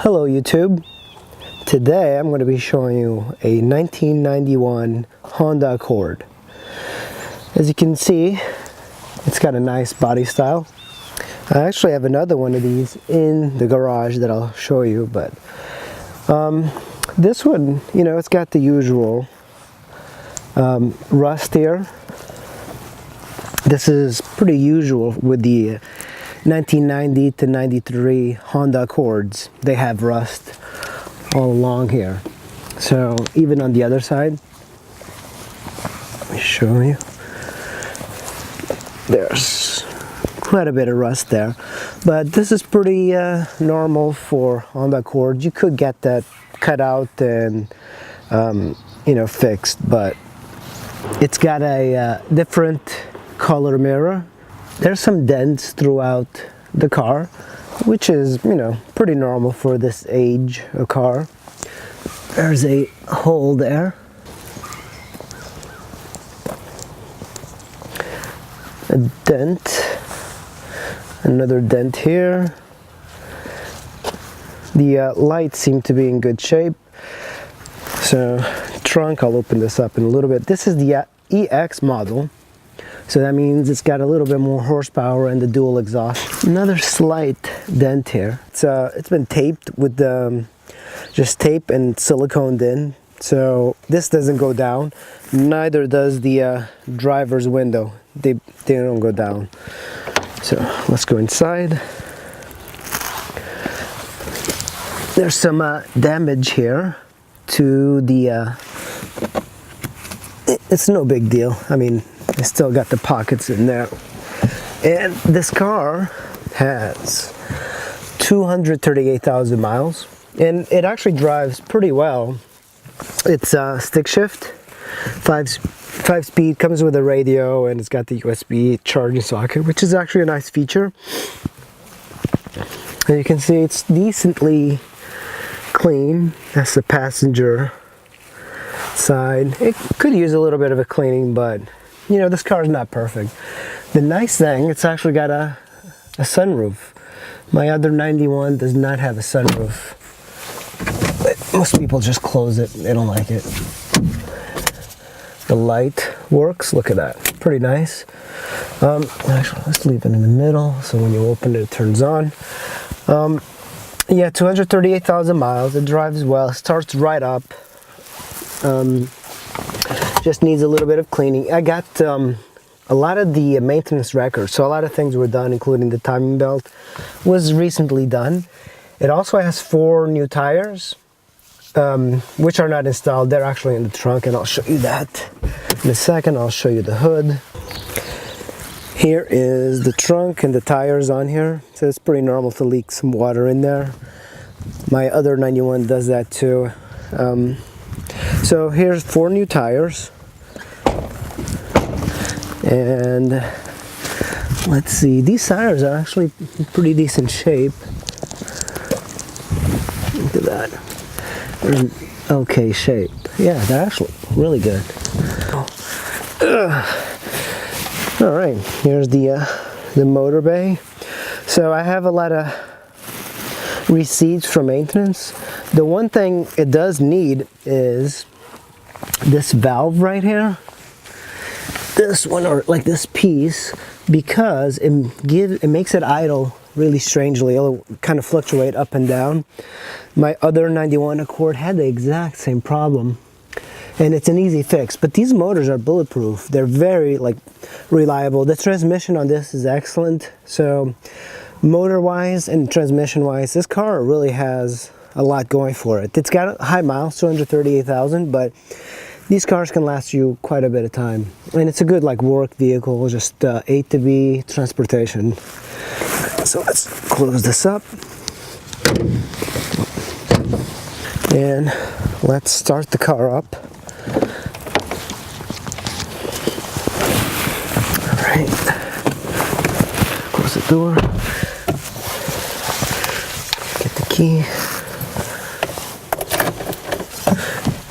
Hello YouTube. Today I'm going to be showing you a 1991 Honda Accord. As you can see, it's got a nice body style. I actually have another one of these in the garage that I'll show you, but this one, you know, it's got the usual rust here. This is pretty usual with the 1990 to 93 Honda Accords. They have rust all along here. So even on the other side, let me show you. There's quite a bit of rust there, but this is pretty normal for Honda Accords. You could get that cut out and you know, fixed, but it's got a different color mirror. There's some dents throughout the car, which is, you know, pretty normal for this age of car. There's a hole there. A dent. Another dent here. The lights seem to be in good shape. So, trunk, I'll open this up in a little bit. This is the EX model. So that means it's got a little bit more horsepower and the dual exhaust. Another slight dent here. It's been taped with just tape and siliconed in. So this doesn't go down. Neither does the driver's window. They don't go down. So let's go inside. There's some damage here to the... It's no big deal. I mean, I still got the pockets in there. And this car has 238,000 miles, and it actually drives pretty well. It's stick shift, 5-speed, comes with a radio, and it's got the USB charging socket, which is actually a nice feature. And you can see it's decently clean. That's the passenger side. It could use a little bit of a cleaning, but you know, this car is not perfect. The nice thing, it's actually got a sunroof. My other 91 does not have a sunroof. But most people just close it. They don't like it. The light works. Look at that. Pretty nice. Actually, let's leave it in the middle so when you open it, it turns on. Yeah, 238,000 miles. It drives well. It starts right up. Just needs a little bit of cleaning. I got a lot of the maintenance records, so a lot of things were done, including the timing belt was recently done. It also has 4 new tires, which are not installed. They're actually in the trunk, and I'll show you that in a second. I'll show you the hood. Here is the trunk and the tires on here, so it's pretty normal to leak some water in there. My other 91 does that too. So here's 4 new tires, and let's see, these tires are actually in pretty decent shape. Look at that. They're in okay shape. Yeah, they're actually really good. Alright, here's the motor bay. So I have a lot of receipts from maintenance. The one thing it does need is this valve right here, this one, or like this piece, because it makes it idle really strangely. It'll kind of fluctuate up and down. My other 91 Accord had the exact same problem, and it's an easy fix. But these motors are bulletproof. They're very reliable. The transmission on this is excellent. So motor wise and transmission wise, this car really has a lot going for it. It's got high miles, 238,000, but these cars can last you quite a bit of time. And it's a good work vehicle, just A to B transportation. So let's close this up. And let's start the car up. All right. Close the door. Get the key.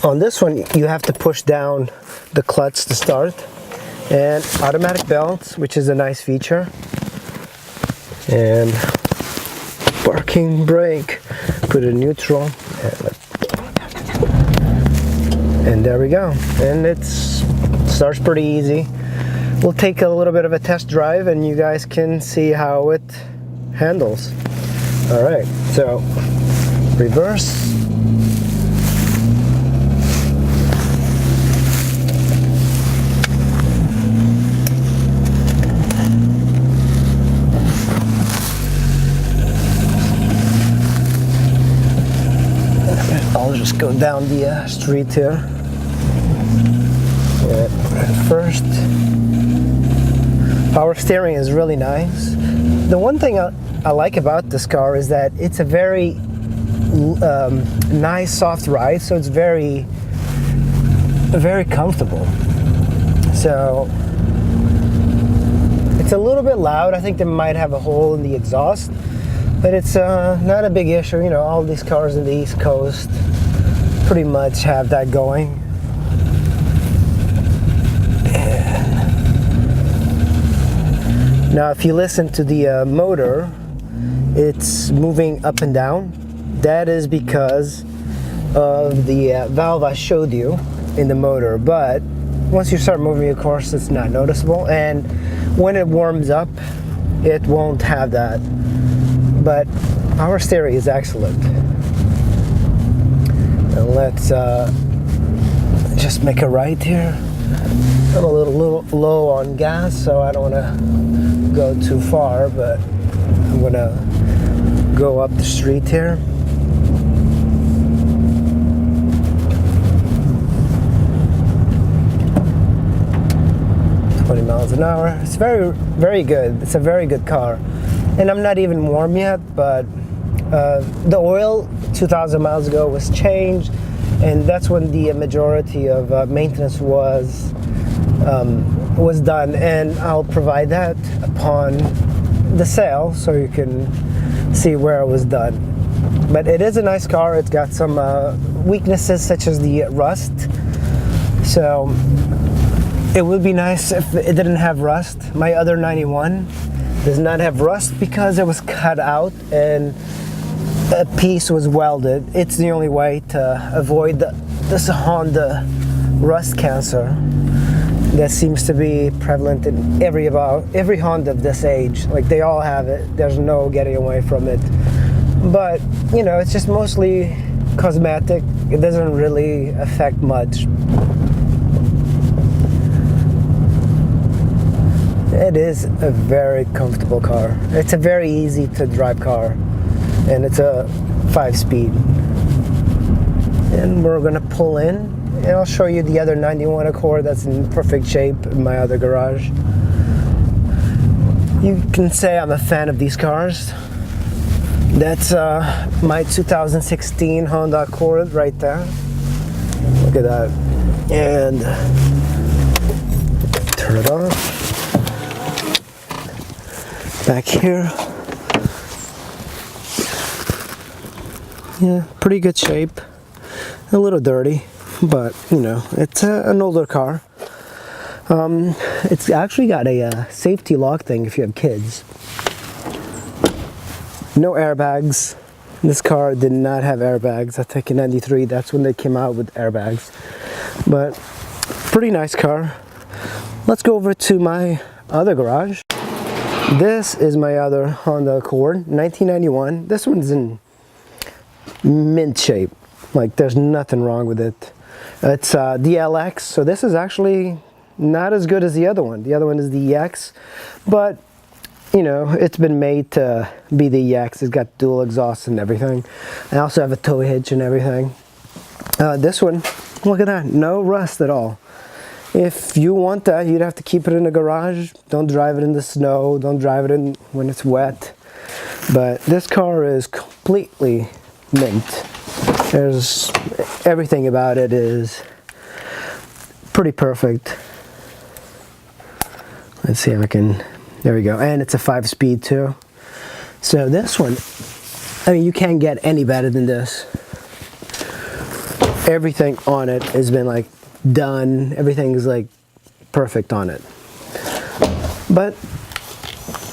On this one, you have to push down the clutch to start, and automatic belts, which is a nice feature, and parking brake, Put it in neutral, and there we go. And it starts pretty easy. We'll take a little bit of a test drive and you guys can see how it handles. All right, so reverse. I'll just go down the street here. First, power steering is really nice. The one thing I like about this car is that it's a very nice soft ride, so it's very comfortable. So it's a little bit loud. I think they might have a hole in the exhaust, but it's not a big issue. You know, all these cars in the East Coast pretty much have that going. Now, if you listen to the motor, it's moving up and down. That is because of the valve I showed you in the motor. But once you start moving, of course, it's not noticeable. And when it warms up, it won't have that. But power steering is excellent. And let's just make a right here. I'm a little low on gas, so I don't want to go too far, but I'm gonna go up the street here. Miles an hour. It's very good. It's a very good car, and I'm not even warm yet, but the oil 2,000 miles ago was changed, and that's when the majority of maintenance was done, and I'll provide that upon the sale so you can see where it was done. But it is a nice car. It's got some weaknesses such as the rust, so it would be nice if it didn't have rust. My other 91 does not have rust because it was cut out and a piece was welded. It's the only way to avoid this Honda rust cancer that seems to be prevalent in every Honda of this age. Like, they all have it. There's no getting away from it. But, you know, it's just mostly cosmetic. It doesn't really affect much. It is a very comfortable car. It's a very easy to drive car, and it's a 5-speed. And we're gonna pull in, and I'll show you the other 91 Accord that's in perfect shape in my other garage. You can say I'm a fan of these cars. That's my 2016 Honda Accord right there. Look at that. And turn it off. Back here. Yeah, pretty good shape. A little dirty, but you know, it's an older car. It's actually got a safety lock thing if you have kids. No airbags. This car did not have airbags. I think in '93, that's when they came out with airbags. But pretty nice car. Let's go over to my other garage. This is my other Honda Accord, 1991. This one's in mint shape. Like, there's nothing wrong with it. It's the LX, so this is actually not as good as the other one. The other one is the EX, but you know, it's been made to be the EX. It's got dual exhaust and everything. I also have a tow hitch and everything. This one, look at that, no rust at all. If you want that, you'd have to keep it in the garage. Don't drive it in the snow. Don't drive it in when it's wet. But this car is completely mint. There's everything about it is pretty perfect. Let's see if I can, there we go. And it's a 5-speed too. So this one, I mean, you can't get any better than this. Everything on it has been like done. Everything's like perfect on it. But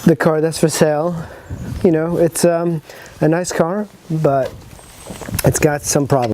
the car that's for sale, you know, it's a nice car, but it's got some problems.